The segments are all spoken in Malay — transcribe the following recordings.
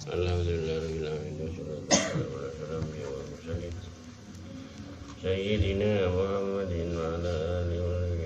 Alhamdulillah Sayyidina Muhammadin wa ala alihi wa sahbihi.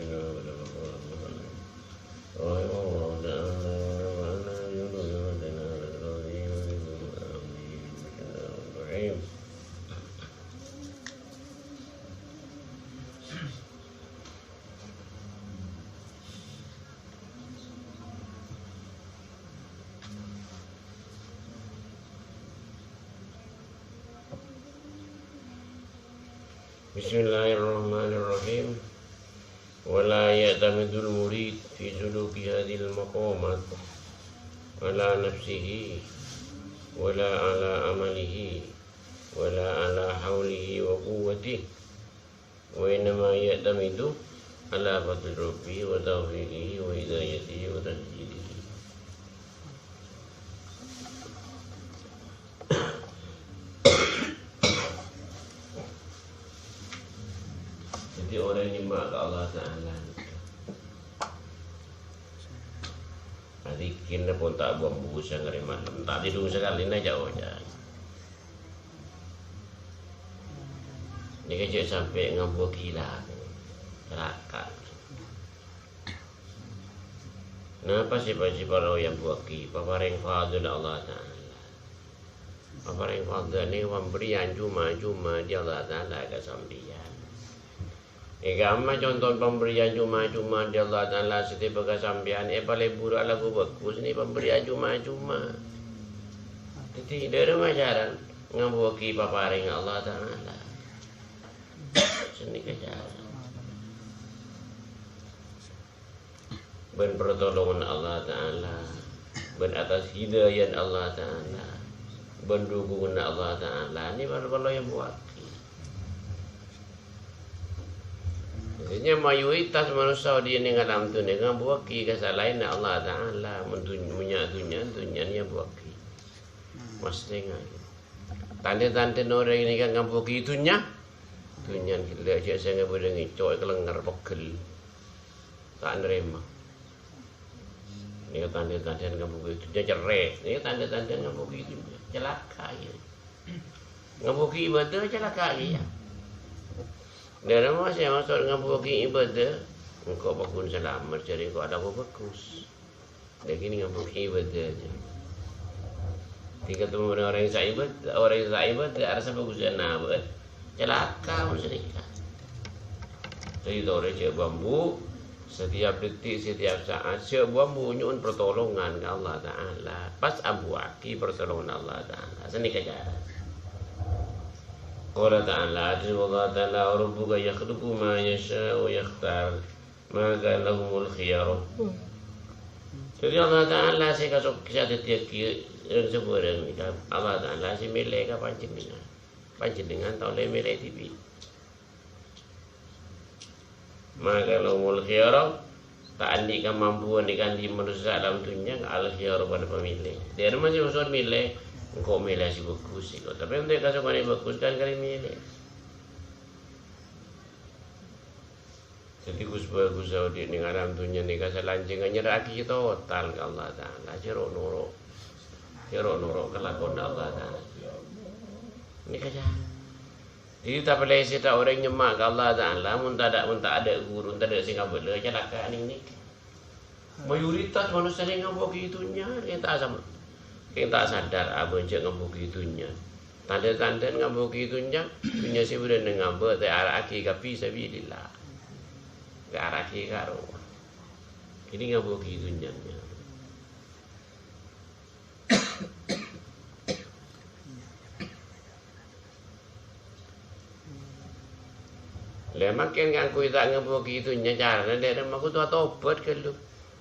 Bismillahirrahmanirrahim. Wala ya'tamidul murid fi suluki hadhil maqamat wala nafsihi wala ala amalihi wala ala hawlihi wa quwwatihi wa innama ya'tamidu ala fadli rabbihi wa tawfiqihi wa hidayatihi wa tasdidihi. Jadi orang yang mak ke Allah Ta'ala Adikin pun tak buang buku hari malam. Tak tidur sekali nak jauh je. Dia kecil sampai ngambuk gila Celaka. Kenapa sifat-sifat orang yang buaki paparing fadil Allah Ta'ala. Paparing fadil ni pemberian cuma-cuma dia Allah Ta'ala ke sambian. Agama contoh pemberian cuma-cuma di Allah Ta'ala setiap kesampian paling buruk lagu bagus ni pemberian cuma-cuma. Jadi dari majaran ngabuki paparing Allah Ta'ala. Seni kejaran. Ben pertolongan Allah Ta'ala. Ben atas hidayah Allah Ta'ala. Ben dukungan Allah Ta'ala. Ini baru yang buat. Jadi mayoritas manusia di alam tu ni kan buaki kesalahan Allah Ta'ala punya dunia ni buaki. Mesti kan. Tanda-tanda orang ini kan buaki dunia kita cak saya boleh ngicok kelengar pegel. Tak nerima. Ni tanda-tanda kan buaki dunia cerai. Ni tanda-tanda kan buaki dunia celaka ya. Ngabuki ibadah celaka ya. Dalam masa yang masuk dengan buki ibadah, engkau bakun selamat, jadi engkau ada apa bagus. Lagi ni dengan buki ibadah je. Jika ketemu dengan orang yang tak ibadah, rasa bagus dan nabat, celaka masyarakat. Jadi orang cek bambu, setiap detik, setiap saat, cek bambu nyun pertolongan ke Allah Ta'ala. Pas abu aki pertolongan Allah Ta'ala. Seni kejaran. Qala Ta'ala Allah Ta'ala rabbuka yakhluqu ma yasha wa yakhtar maka lahumul khiyar. Jadi Allah Ta'ala saya kasih kisah setiap sebuah ni Allah Ta'ala saya milih ke panjenengan tahu le milih TV. Maka lahumul khiyar tak andi kan mampu andi kan di manusia dalam dunia al khiyar pada pemilih. Dia masih usul milih. Engkau milih si bagus sih, tapi untuk kasih kau ni bagus kan kali milih. Jadi gus bagus Saudi ni ngaram dunia ni kasih lanjeng nyeraki total ke Allah Ta'ala. Cerok nuruk kelakon Allah Ta'ala. Ini kerja. Jadi tak boleh setiap orang nyemak ke Allah Ta'ala. Mun tak ada guru, tak ada singapura celaka ni. Mayoritas manusia yang ngabuk itunya dia tak sama. Kita tak sadar apa yang ngambuk itunya. Tanda-tanda ngambuk itunya punya si budak ngambuk te araki kapi sabilillah. Ke araki karo. Ini ngambuk itunya. Lemakin kan ku tak ngambuk itunya cara dia aku tu tobat ke lu.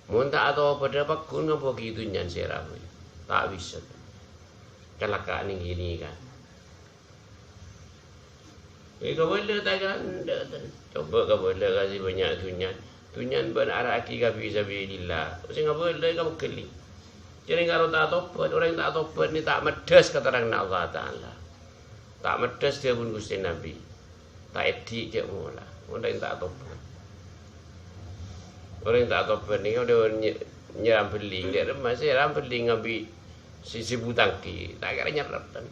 Mun tak tobat apa kun ngambuk itunya siramu. Tak bisa. Kelakaan yang gini kan. Kau boleh tak kan? Coba kau boleh kasih banyak tunyan. Tunyan beraraki kau bisa bilillah. Saya kau boleh kau keli. Jadi kalau tak tobat, orang yang tak tobat ni tak medes keterangan Allah Ta'ala. Tak medes dia pun Gusti Nabi. Tak edik je mula. Orang yang tak tobat. Orang yang tak tobat ni kau dia nyeram beling. Dia masih nyeram beling ambil si butangki tak kira nyerap kan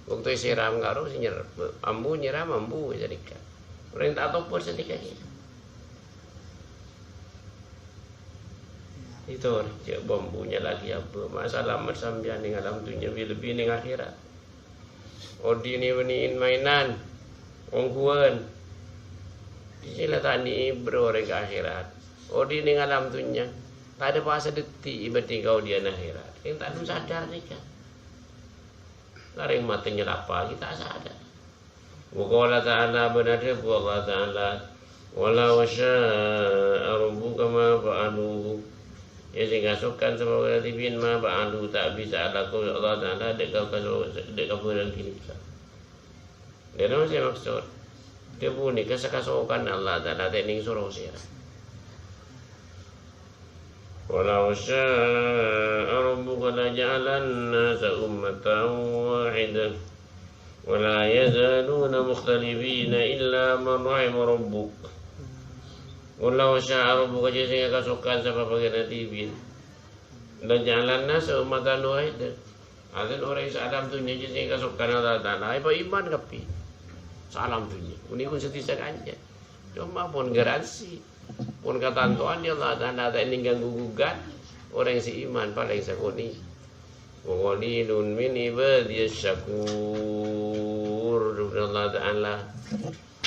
waktu siram karo si nyerap ambu nyiram ambu jadi kan orang tak tahu pun sedikit itu cek bambunya lagi apa masalah sambian ning alam dunia lebih ning akhirat odi ni weniin mainan ongkuan sila tani berorek akhirat odi ning alam dunia tak ada bahasa detik berarti kau dia akhirat yang tak ada sadar ni kan laring matanya apa kita sadar wa ta'ala benar Allah ta'ala wala wasya'a rabbuka ma fa'alu ya sehingga sukan semoga tibin ma ba'alu tak bisa laku Allah Ta'ala dek kau dan kini dia nama saya maksud dia bunyi kesakasukan Allah Ta'ala teknik suruh sirah walau sya'a rabbuka laja'alan nasa ummatan wahidah wala yazaluna mukhtalifina illa man rahima rabbuk walau sya'a rabbuka sehingga kasukan sama bagian tibin laja'alan nasa ummatan wahidah azan orang salam dunia sehingga kasukan Allah Ta'ala apa iman kapi salam dunia ini pun setisa kanja cuma pun garansi pun kata Tuhan dia Allah Ta'ala tak ini ganggu gugat orang si iman paling sakuni qalilun min ibadiyas syakur Allah Ta'ala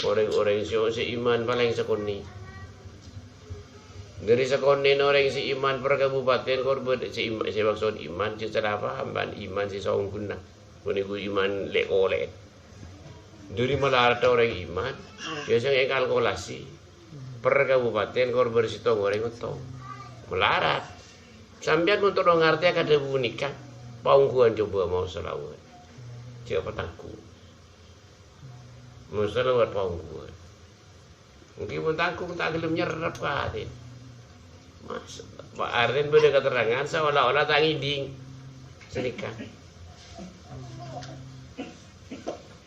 orang-orang si iman paling sakuni dari sakuni orang si iman per kabupaten korban si maksud iman si apa hamban iman si saung guna puniku iman lekole dari malah ada orang iman biasanya kalkulasi per kabupaten korban si tong orang itu melarat sambil untuk ngerti akan ada nikah paungkuan coba mau selawat siapa tangku mau selawat paungkuan mungkin pun tangku tak gelem nyerap ke hati mas Pak Arden beda keterangan seolah-olah tak ngiding senikah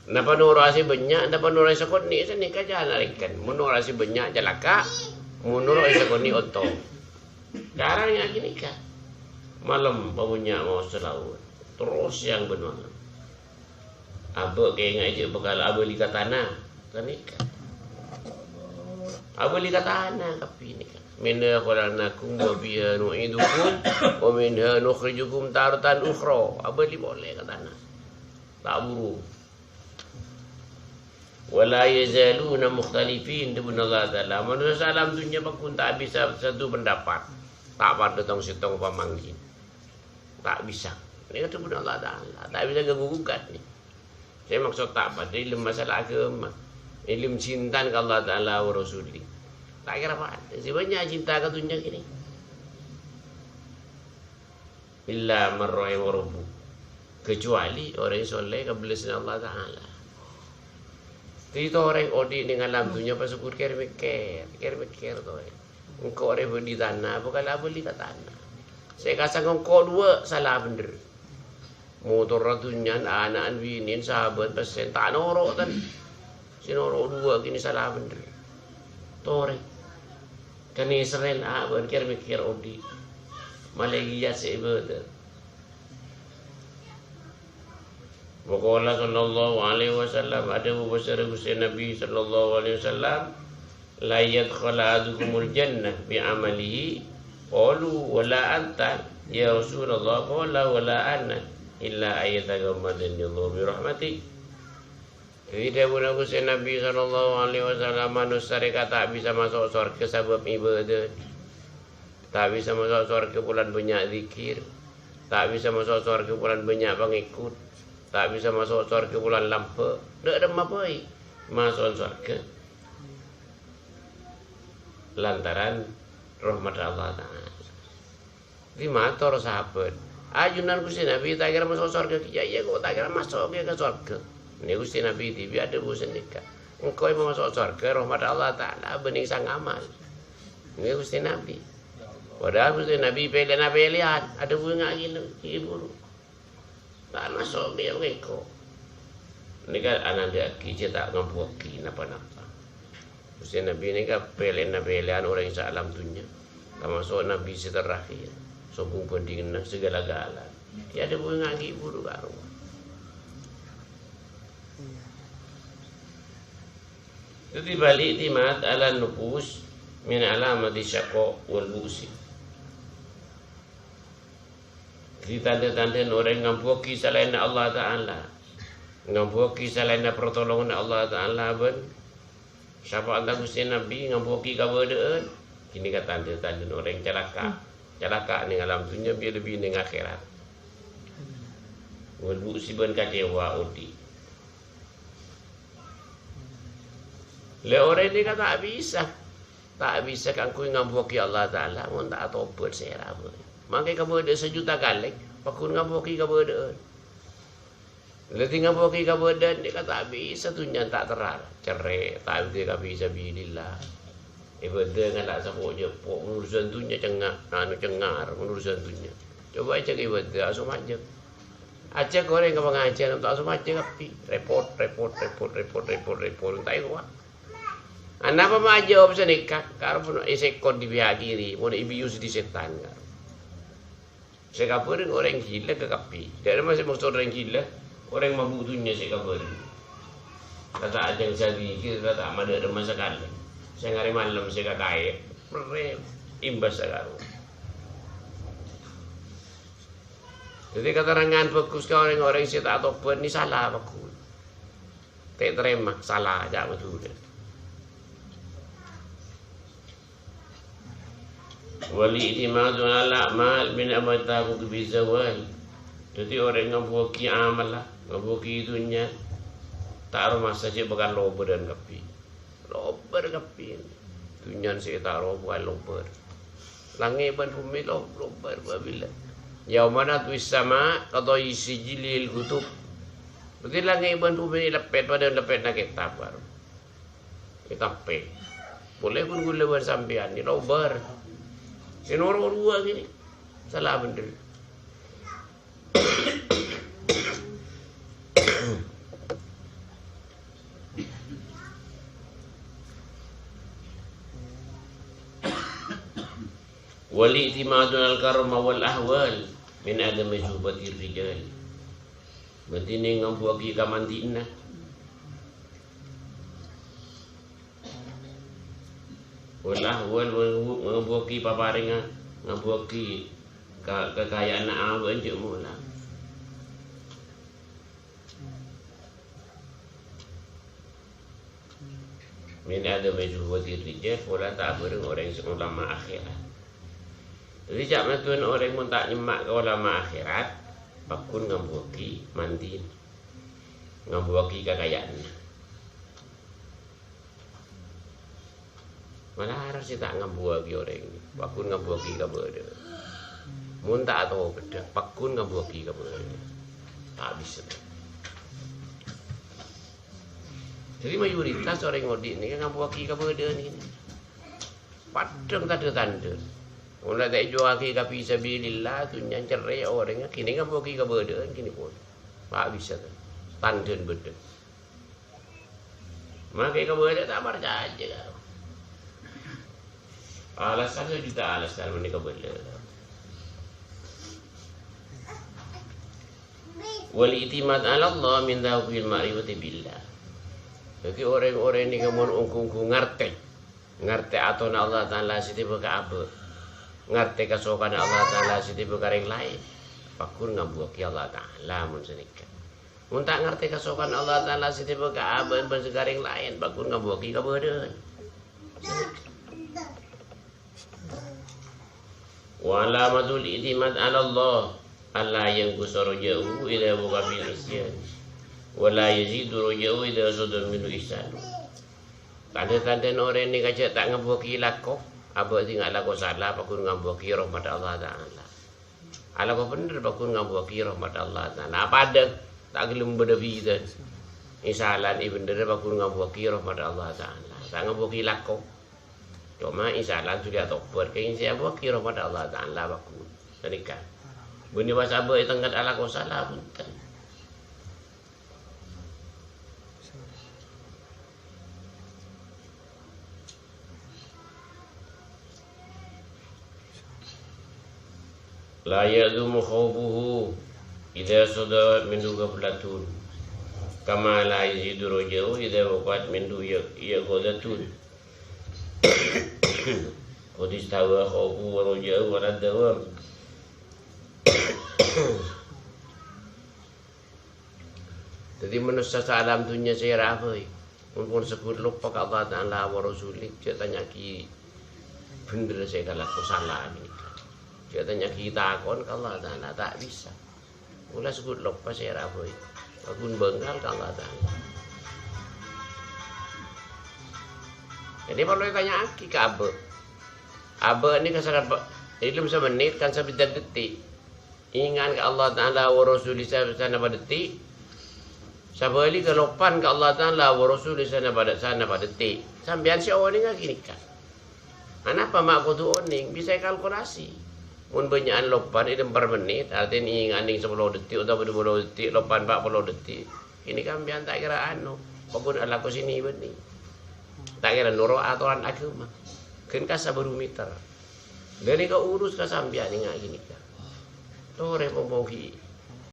napa nurasi banyak napa nurasi sekoni senikah jangan larikan menurasi banyak jalaka menurasi sekoni otong sekarang yang gini kan malam punya mau selawat terus yang benar abek kayak ngaji bekal abek lika tanah senikah abek lika tanah tapi ini kan minha khalaqnakum wa biha nu'idukum wa minha nukhrijukum taratan ukhra abek li boleh katana tak buru wala yazaluna mukhtalifin dibun Allah Ta'ala manusia alam dunia pun tak bisa satu pendapat tak pada tong sitong pamanggin tak bisa ini kata dibun Allah Ta'ala tak bisa ganggu-gugat ni saya maksud tak pada ilmu masalah agama ilmu cinta ke Allah Ta'ala wa Rasuli tak kira apa sebenarnya cinta ke dunia gini illa marrahim rabbu kecuali orang soleh kebelas Allah Ta'ala itu orang odi dengan alam dunia pas ukur mikir tu engkau orang beli tanah bukan lah beli ke tanah saya kasang engkau dua salah bener motor dunia anak binin sahabat pesen tak norok kan si norok dua gini salah bener tore kan Israel mikir odi Malaysia sebetul Waqala sallallahu alaihi wasallam ada berbesar Gusti Nabi sallallahu alaihi wasallam la yadkhala ahadukumul jannah bi amalihi qalu wala anta ya Rasulullah qala wala ana illa ayataghammadani Allah bi rahmati. Jadi dia pun Gusti Nabi sallallahu alaihi wasallam manusia tak bisa masuk surga sebab ibadah. Tak bisa masuk surga bulan banyak zikir. Tak bisa masuk surga bulan banyak pengikut. Tak bisa masuk surga bulan lampu. Tak ada apa masuk surga lantaran rahmat Allah Ta'ala. Di matur sahabat ajunan Gusti Nabi tak kira masuk surga ya kok tak kira masuk ke surga. Ini Gusti Nabi TV ada bosan nikah. Engkau yang masuk surga rahmat Allah Ta'ala bening sang amal. Ini Gusti Nabi. Padahal Gusti Nabi pilihan ada bunga gini buru. Tak masuk dia mereka. Ini kan anak dia kicik tak ngampuki napa-napa. Gusti Nabi ini kan pilihan orang yang alam dunia. Tak masuk Nabi terakhir. Sokong pendingin segala-gala. Ya ada pun ngaji buru baru. Jadi balik timat ala nufus min alamati syaqqa wal busi. Di tanda-tanda orang ngampuki selain Allah Ta'ala, ngampuki selain pertolongan Allah Ta'ala ben syafaat Gusti Nabi ngampuki kabadaan. Kini kata tanda-tanda orang celaka ni alam dunia biar lebih ning akhirat. Wal busi ben kecewa udi. Le orang ni kata tak bisa kan ku ngampuki Allah Ta'ala mun tak tobat saya apa. Makai kabada sejuta kali, pakun ngaboki kabada. Leti ngaboki kabada dia kata bisa tunya tak terar, cerai, tak bisa bilillah. Ibadah ngalak sapok je, pok urusan tunya cengar, urusan tunya. Coba aja ibadah asum aja. Aja goreng ke pengajian untuk asum aja tapi repot, tak ikut. Anak apa mah jawab senikah, karo pun isekon di pihak kiri, pun ibius di setan karo. Saya kabarin orang gila ke kapi. Dari masih maksud orang gila, orang mabuk dunia saya kabarin. Kata ajang sagi, kita tak ada masa kali. Saya ngari malam saya kaya, imbas sekarang. Jadi kata rangan bagus ke orang-orang saya tak tahu ini salah bagus. Tak terima salah aja betul. Wali itimadu ala amal min amataku bizawal. Jadi orang ngabuki amal lah, ngabuki dunia. Tak masa sih bakal lober dan kapi. Lober kapi. Dunia sih tak lober lober. Langit ban bumi lober babila. Yaumana tuis sama atau isi jilil kutub. Berarti langit ban bumi lepet pada lepet nak kitab baru. Kitab P. Boleh pun gula bersampian ni lober. Senoro dua gini salah bener. Wali itimadun al-karma wal ahwal min adam jubatir rijal. Berarti ni ngampuaki kamantina. Walah wal ngabuki paparinga ngabuki kekayaan awan je mula. Min ada mejuhwati rijal wala tak bareng orang ulama akhirat. Jadi jak matun orang mun tak nyemak ke ulama akhirat bakun ngabuki mantin. Ngabuki kekayaan. Malah harus tak ngabuaki orang ini. Pakun ngabuaki kabada. Mun tak tahu beda. Pakun ngabuaki kabada. Tak bisa. Jadi mayoritas orang ngodik ni kan ngabuaki kabada ni. Padang tak ada tanda. Mula tak jual kapi sabilillah tu yang cerai orangnya. Kini ngabuaki kabada kini pun. Tak bisa. Tanda beda. Maka kabada tak percaya aja. Alasan itu tidak alasan menikah bela. Wal itimad ala Allah min dawil ma'rifati billah. Jadi orang-orang ini kemun ungkung ngerti atau Allah Ta'ala siti beka apa. Ngerti kasokan Allah Ta'ala siti beka yang lain. Pakun ngabuaki Allah Ta'ala mun senikah. Mun tak ngerti kasokan Allah Ta'ala siti beka apa ban segaring lain. Pakun ngabuaki kabadan. Wa alamatul itimad ala Allah alla yanqusu raja'uhu idza waqa bil isyan wa la yazidu raja'uhu idza sadar minhu ihsan. Tanda-tanda orang ni kaca tak ngabuki lakoh apa tinggal lakoh salah pakun ngabuki rahmat Allah Ta'ala. Ala apa bener pakun ngabuki rahmat Allah Ta'ala. Apa ada tak gelem bedevi dan insalan ibn bener pakun ngabuki rahmat Allah Ta'ala. Tak ngabuki lakoh. Cuma insyaallah sudah tobat ke insya Allah kira pada Allah Ta'ala baku senikah. Bunyi wasabah itu tenggat ala kau salah punten. La ya'zumu khawfuhu idza sadawat min ghaflatun kama la yazidu rajau idza waqat min yaqadatun. Qad istawa khawfu wa rajau wa radawam. Jadi manusia alam dunia saya rafai, pun sebut lupa ke Allah Taala wa Rasulik. Dia tanya ki, bener saya kalau aku salah ini. Dia tanya kita akon ke Allah Taala tak bisa. Mula sebut lupa saya rafai, aku bengal ke Allah Taala. Jadi perlu tanya ki ke Abe ini kesalahan ilmu semenit kan sebentar detik. Ingat ke Allah Taala wa Rasulik sana pada detik. Sabali ke lopan ke Allah Ta'ala wa Rasul sana pada detik. Sambian si oning lagi nikah. Kenapa mak aku tu oning? Bisa kalkulasi. Mun banyakan lopan itu per menit. Artinya inganing 10 detik atau 20 detik. Lopan 40 detik. Ini kan biar tak kira anu. Pokoknya ala ko sini benih. Tak kira nurut aturan agama. Kan kasa barometer. Dari kau urus ke sambian ini lagi nikah. Tuh repot